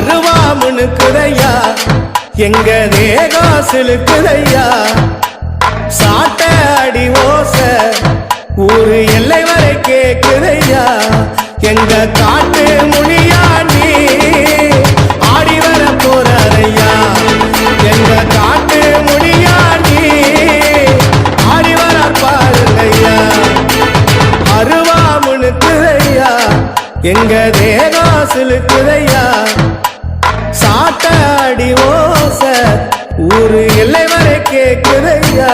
அருவாமுனுக்குதையா எங்க தேகம் சிலுக்குதையா சாட்ட அடி ஓச ஊரு எல்லை வரை கேக்குதையா எங்க காட்டு முனியா நீ ஆடி வர போறையா எங்க காட்டு முனியா நீ ஆடி வர பாருங்கய்யா அருவாமுனுக்குதையா எங்க தேகம் சிலுக்குதையா சாட்ட அடி ஓச ஊரு எல்லை வரை கேக்குதையா